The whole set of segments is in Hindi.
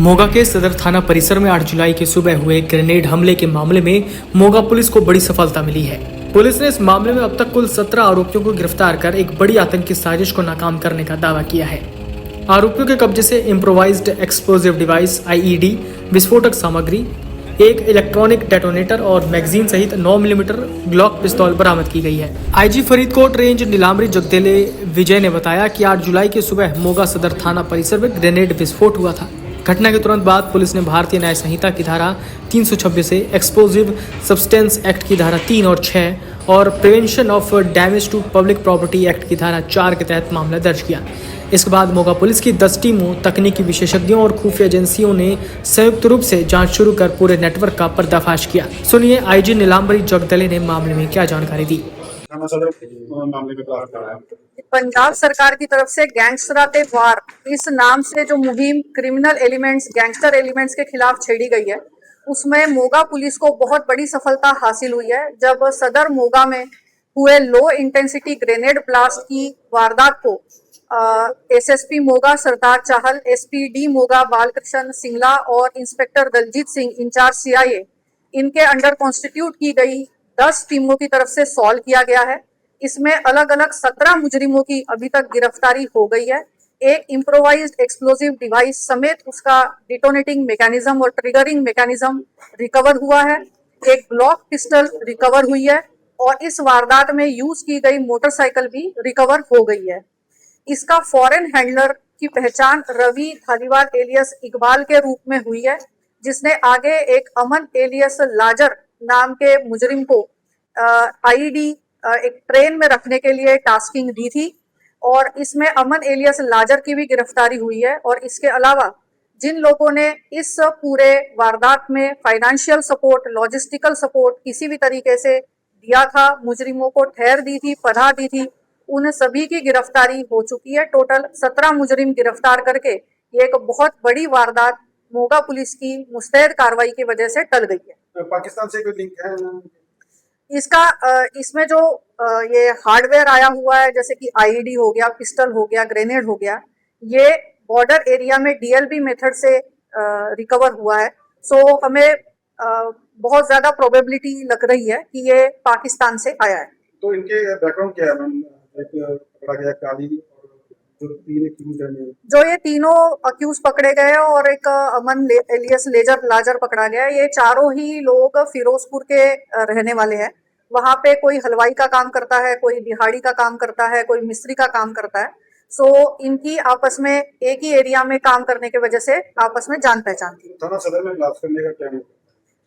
मोगा के सदर थाना परिसर में 8 जुलाई की सुबह हुए ग्रेनेड हमले के मामले में मोगा पुलिस को बड़ी सफलता मिली है। पुलिस ने इस मामले में अब तक कुल 17 आरोपियों को गिरफ्तार कर एक बड़ी आतंकी साजिश को नाकाम करने का दावा किया है। आरोपियों के कब्जे से इम्प्रोवाइज्ड एक्सप्लोजिव डिवाइस (आईईडी), विस्फोटक सामग्री, एक इलेक्ट्रॉनिक डेटोनेटर और मैगजीन सहित 9 मिलीमीटर ग्लॉक पिस्तौल बरामद की गई है। आईजी फरीदकोट रेंज नीलांबरी जगदेले विजय ने बताया कि 8 जुलाई की सुबह मोगा सदर थाना परिसर में ग्रेनेड विस्फोट हुआ था। घटना के तुरंत बाद पुलिस ने भारतीय न्याय संहिता की धारा 326 से एक्सप्लोजिव सब्सटेंस एक्ट की धारा 3 और 6 और prevention of damage to public property act की धारा 4 के तहत मामला दर्ज किया। इसके बाद मोगा पुलिस की 10 टीमों, तकनीकी विशेषज्ञों और खुफिया एजेंसियों ने संयुक्त रूप से जांच शुरू कर पूरे नेटवर्क का पर्दाफाश किया। सुनिए आईजी नीलांबरी जगदले ने मामले में क्या जानकारी दी। पंजाब सरकार की तरफ से गैंगस्टराते वार इस नाम से जो मुहिम क्रिमिनल एलिमेंट्स, गैंगस्टर एलिमेंट्स के खिलाफ छेड़ी गई है, उसमें मोगा पुलिस को बहुत बड़ी सफलता हासिल हुई है। जब सदर मोगा में हुए लो इंटेंसिटी ग्रेनेड ब्लास्ट की वारदात को एसएसपी मोगा सरदार चाहल, एसपीडी मोगा बालकृष्ण सिंगला और inspector Daljit Singh incharge CIA इनके अंडर कॉन्स्टिट्यूट की गई 10 टीमों की तरफ से सॉल्व किया गया है। इसमें अलग अलग 17 मुजरिमों की अभी तक गिरफ्तारी हो गई है। एक इम्प्रोवाइज्ड एक्सप्लोजिव डिवाइस समेत उसका डिटोनेटिंग मैकेनिज्म और ट्रिगरिंग मैकेनिज्म रिकवर हुआ है। एक ग्लॉक पिस्टल रिकवर हुई है और इस वारदात में यूज की गई मोटरसाइकिल भी रिकवर हो गई है। इसका फॉरेन हैंडलर की पहचान रवि धालीवाल एलियस इकबाल के रूप में हुई है, जिसने आगे एक अमन एलियस लाजर नाम के मुजरिम को आईडी एक ट्रेन में रखने के लिए टास्किंग दी थी और इसमें अमन एलियस लाजर की भी गिरफ्तारी हुई है। और इसके अलावा जिन लोगों ने इस पूरे वारदात में फाइनेंशियल सपोर्ट, लॉजिस्टिकल सपोर्ट किसी भी तरीके से दिया था, मुजरिमों को ठहर दी थी, पनाह दी थी, उन सभी की गिरफ्तारी हो चुकी है। टोटल 17 मुजरिम गिरफ्तार करके ये एक बहुत बड़ी वारदात मोगा पुलिस की मुस्तैद कार्रवाई की वजह से टल गई है। पाकिस्तान से कोई लिंक है? इसमें जो ये हार्डवेयर आया हुआ है, जैसे कि आईईडी हो गया, पिस्टल हो गया, ग्रेनेड हो गया, ये बॉर्डर एरिया में डीएलबी मेथड से रिकवर हुआ है। सो हमें बहुत ज्यादा प्रोबेबिलिटी लग रही है कि ये पाकिस्तान से आया है। तो इनके बैकग्राउंड क्या है मैम? पकड़ा गया काली जो ये तीनों अक्यूज पकड़े गए और एक अमन एलियस लाजर पकड़ा गया है। ये चारों ही लोग फिरोजपुर के रहने वाले हैं। वहां पे कोई हलवाई का काम करता है, कोई दिहाड़ी का काम करता है, कोई मिस्त्री का काम करता है। सो इनकी आपस में एक ही एरिया में काम करने की वजह से आपस में जान पहचान थी। थाना सदर में ब्लास्ट करने का क्या है?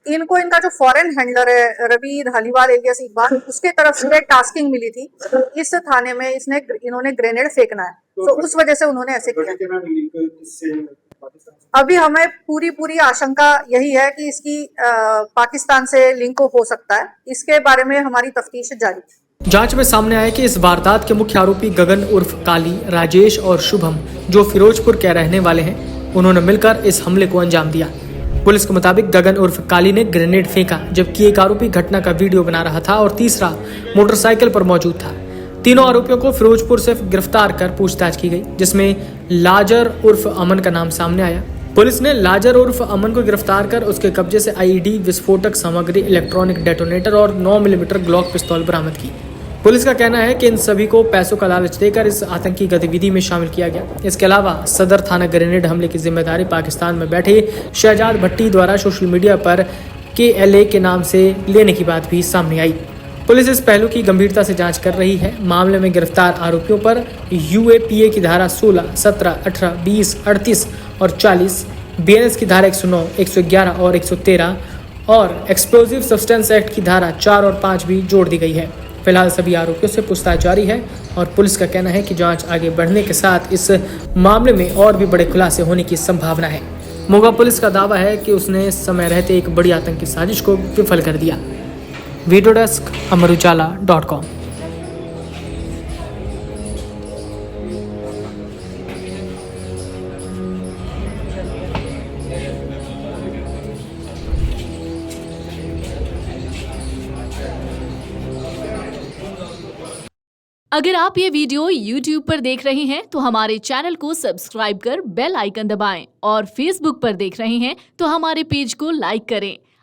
इनको इनका जो फॉरेन हैंडलर है रवि धालीवाल एलियस इकबाल, उसके तरफ से टास्किंग मिली थी इस थाने में इन्होंने ग्रेनेड फेंकना है, तो उस वजह से उन्होंने ऐसे किया। अभी हमें पूरी आशंका यही है कि इसकी पाकिस्तान से लिंक हो सकता है। इसके बारे में हमारी तफ्तीश जारी है। जांच में सामने आया कि इस वारदात के मुख्य आरोपी गगन उर्फ काली, राजेश और शुभम, जो फिरोजपुर के रहने वाले हैं, उन्होंने मिलकर इस हमले को अंजाम दिया। पुलिस के मुताबिक गगन उर्फ काली ने ग्रेनेड फेंका, जबकि एक आरोपी घटना का वीडियो बना रहा था और तीसरा मोटरसाइकिल पर मौजूद था। तीनों आरोपियों को फिरोजपुर से गिरफ्तार कर पूछताछ की गई, जिसमें लाजर उर्फ अमन का नाम सामने आया। पुलिस ने लाजर उर्फ अमन को गिरफ्तार कर उसके कब्जे से आईईडी, विस्फोटक सामग्री, इलेक्ट्रॉनिक डेटोनेटर और 9 मिलीमीटर ग्लॉक पिस्तौल बरामद की। पुलिस का कहना है कि इन सभी को पैसों का लालच देकर इस आतंकी गतिविधि में शामिल किया गया। इसके अलावा सदर थाना ग्रेनेड हमले की जिम्मेदारी पाकिस्तान में बैठे शहजाद भट्टी द्वारा सोशल मीडिया पर KLA के नाम से लेने की बात भी सामने आई। पुलिस इस पहलू की गंभीरता से जांच कर रही है। मामले में गिरफ्तार आरोपियों पर UAPA की धारा 16, 17, 18, 20, 38 और 40, BNS की धारा 109, 111 और 113 और एक्सप्लोजिव सब्सटेंस एक्ट की धारा 4 और 5 भी जोड़ दी गई है। फिलहाल सभी आरोपियों से पूछताछ जारी है और पुलिस का कहना है कि जांच आगे बढ़ने के साथ इस मामले में और भी बड़े खुलासे होने की संभावना है। मोगा पुलिस का दावा है कि उसने समय रहते एक बड़ी आतंकी साजिश को विफल कर दिया। Video desk amarujala.com। अगर आप ये वीडियो YouTube पर देख रहे हैं तो हमारे चैनल को सब्सक्राइब कर बेल आइकन दबाएं और Facebook पर देख रहे हैं तो हमारे पेज को लाइक करें।